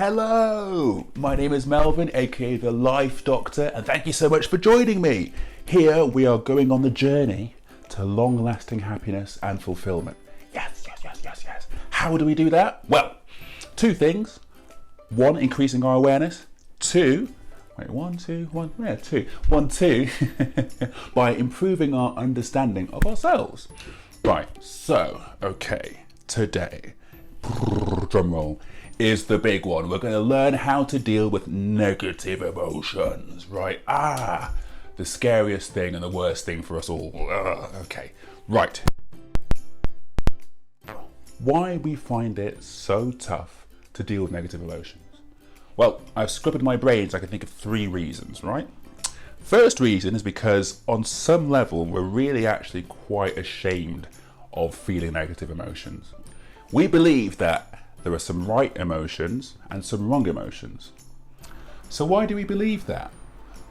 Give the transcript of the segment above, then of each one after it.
Hello, my name is Melvin, aka the Life Doctor, and thank you so much for joining me. Here we are going on the journey to long-lasting happiness and fulfillment. Yes. How do we do that? Well, two things. One, increasing our awareness. Two, by improving our understanding of ourselves. Right, so, okay, today, drum roll, is the big one. We're going to learn how to deal with negative emotions, right? The scariest thing and the worst thing for us all. Okay, right. Why we find it so tough to deal with negative emotions? Well, I've scrubbed my brain so I can think of 3 reasons, right? First reason is because on some level, we're really actually quite ashamed of feeling negative emotions. We believe that there are some right emotions and some wrong emotions. So why do we believe that?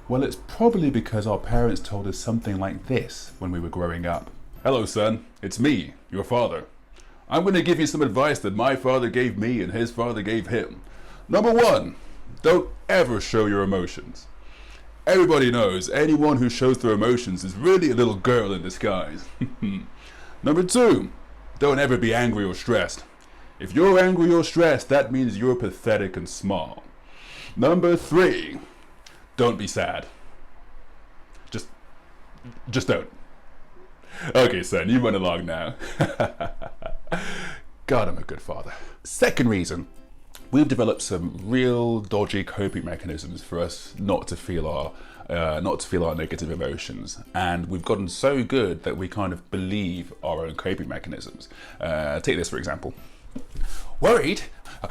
Well, it's probably because our parents told us something like this when we were growing up. Hello, son. It's me, your father. I'm going to give you some advice that my father gave me and his father gave him. Number 1, don't ever show your emotions. Everybody knows anyone who shows their emotions is really a little girl in disguise. Number 2, don't ever be angry or stressed. If you're angry or stressed, that means you're pathetic and small. Number 3, don't be sad. Just don't. Okay, son, you run along now. God, I'm a good father. Second reason, we've developed some real dodgy coping mechanisms for us not to feel our negative emotions, and we've gotten so good that we kind of believe our own coping mechanisms. Take this for example. Worried?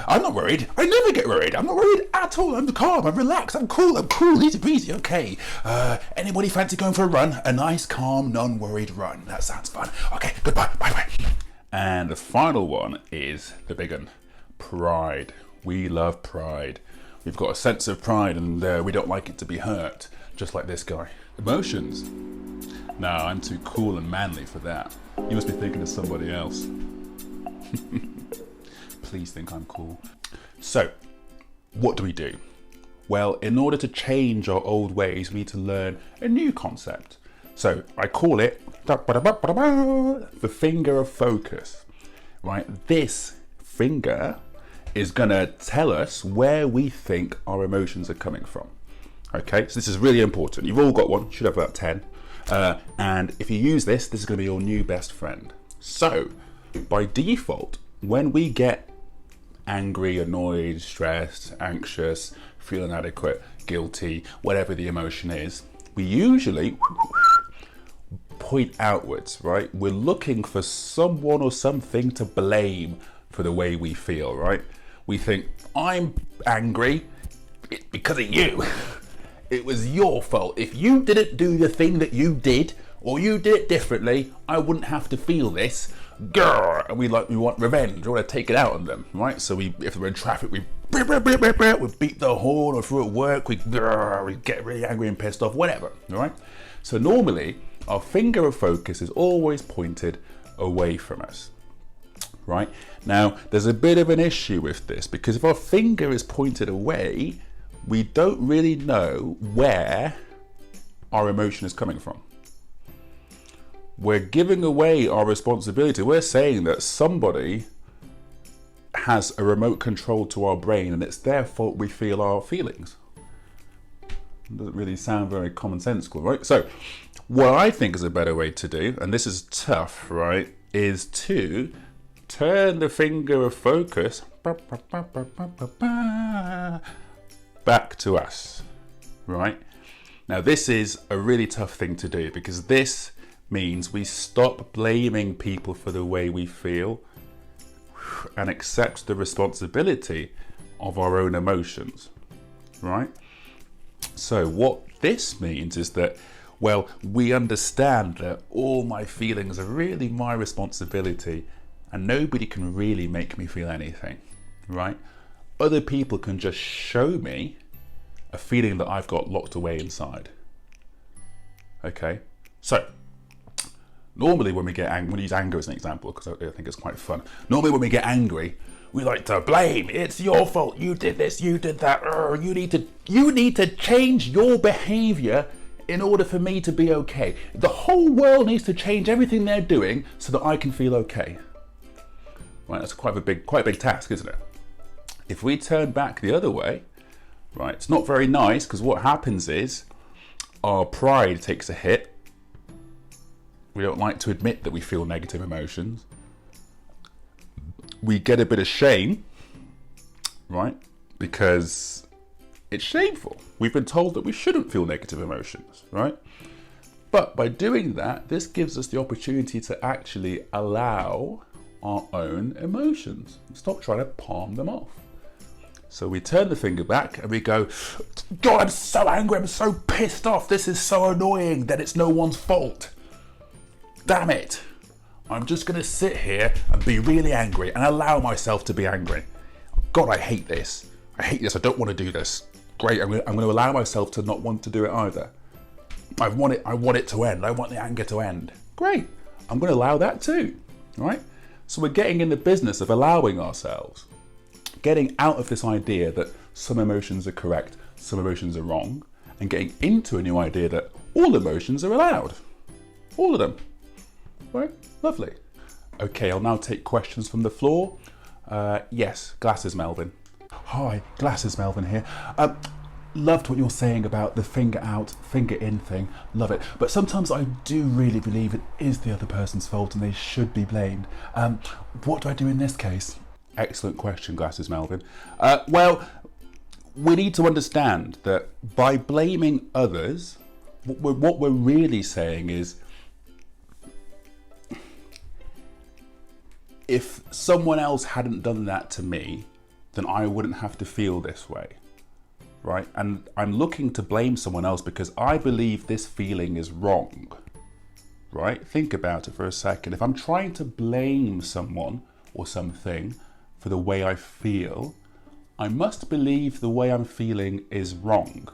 I'm not worried. I never get worried. I'm not worried at all. I'm calm. I'm relaxed. I'm cool. Easy breezy. Okay. Anybody fancy going for a run? A nice, calm, non-worried run. That sounds fun. Okay. Goodbye. Bye. And the final one is the big one. Pride. We love pride. We've got a sense of pride, and we don't like it to be hurt. Just like this guy. Emotions. No, I'm too cool and manly for that. You must be thinking of somebody else. Please think I'm cool. So, what do we do? Well, in order to change our old ways, we need to learn a new concept. So, I call it the finger of focus, right? This finger is gonna tell us where we think our emotions are coming from. Okay, so this is really important. You've all got one, you should have about 10. And if you use this is gonna be your new best friend. So, by default, when we get angry, annoyed, stressed, anxious, feel inadequate, guilty, whatever the emotion is, we usually point outwards, right? We're looking for someone or something to blame for the way we feel, right? We think, I'm angry because of you. It was your fault. If you didn't do the thing that you did, or you did it differently, I wouldn't have to feel this. Grr, and we want revenge. We want to take it out on them, right? So if we're in traffic, we beat the horn, or if we're at work, we get really angry and pissed off, whatever, all right? So normally, our finger of focus is always pointed away from us, right? Now, there's a bit of an issue with this, because if our finger is pointed away, we don't really know where our emotion is coming from. We're giving away our responsibility. We're saying that somebody has a remote control to our brain and it's their fault we feel our feelings. It doesn't really sound very commonsensical, right? So what I think is a better way to do, and this is tough, right, is to turn the finger of focus back to us, right? Now this is a really tough thing to do, because this means we stop blaming people for the way we feel and accept the responsibility of our own emotions, right? So what this means is that, well, we understand that all my feelings are really my responsibility and nobody can really make me feel anything, right? Other people can just show me a feeling that I've got locked away inside. Okay, so normally when we get angry, I'm going to use anger as an example because I think it's quite fun. Normally when we get angry, We like to blame. It's your fault. You did this, you did that. You need to change your behavior in order for me to be okay. The whole world needs to change everything they're doing so that I can feel okay. Right, that's quite a big task, isn't it? If we turn back the other way, right, it's not very nice, because what happens is our pride takes a hit. We don't like to admit that we feel negative emotions. We get a bit of shame, right? Because it's shameful. We've been told that we shouldn't feel negative emotions, right? But by doing that, this gives us the opportunity to actually allow our own emotions. Stop trying to palm them off. So we turn the finger back and we go, God, I'm so angry, I'm so pissed off. This is so annoying that it's no one's fault. Damn it. I'm just gonna sit here and be really angry and allow myself to be angry. God, I hate this. I don't want to do this. Great, I'm gonna allow myself to not want to do it either. I want it to end. I want the anger to end. Great, I'm gonna allow that too, right? So we're getting in the business of allowing ourselves, getting out of this idea that some emotions are correct, some emotions are wrong, and getting into a new idea that all emotions are allowed. All of them. Right? Lovely. Okay, I'll now take questions from the floor. Yes, Glasses Melvin. Hi, Glasses Melvin here. Loved what you're saying about the finger out, finger in thing. Love it. But sometimes I do really believe it is the other person's fault and they should be blamed. What do I do in this case? Excellent question, Glasses Melvin. Well, we need to understand that by blaming others, what we're really saying is, if someone else hadn't done that to me, then I wouldn't have to feel this way, right? And I'm looking to blame someone else because I believe this feeling is wrong, right? Think about it for a second. If I'm trying to blame someone or something for the way I feel, I must believe the way I'm feeling is wrong,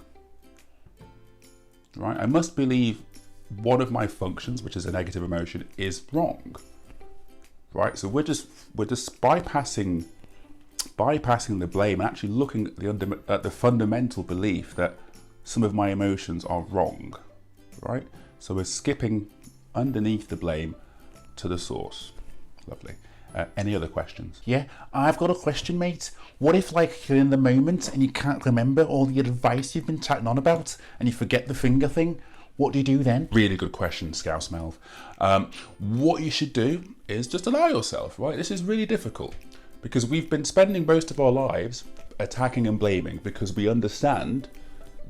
right? I must believe one of my functions, which is a negative emotion, is wrong. Right, so we're just bypassing the blame and actually looking at the fundamental belief that some of my emotions are wrong, right? So we're skipping underneath the blame to the source. Lovely. Any other questions? Yeah, I've got a question, mate. What if, like, you're in the moment and you can't remember all the advice you've been chatting on about and you forget the finger thing? What do you do then? Really good question, Scouse Melv. What you should do is just allow yourself, right? This is really difficult because we've been spending most of our lives attacking and blaming because we understand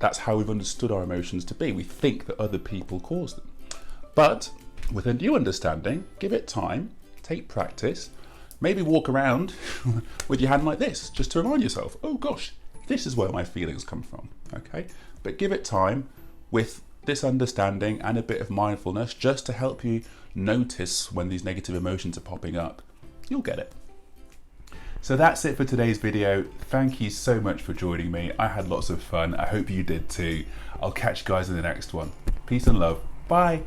that's how we've understood our emotions to be. We think that other people cause them. But with a new understanding, give it time, take practice, maybe walk around with your hand like this, just to remind yourself, oh gosh, this is where my feelings come from, okay? But give it time with this understanding and a bit of mindfulness just to help you notice when these negative emotions are popping up. You'll get it. So that's it for today's video. Thank you so much for joining me. I had lots of fun. I hope you did too. I'll catch you guys in the next one. Peace and love. Bye.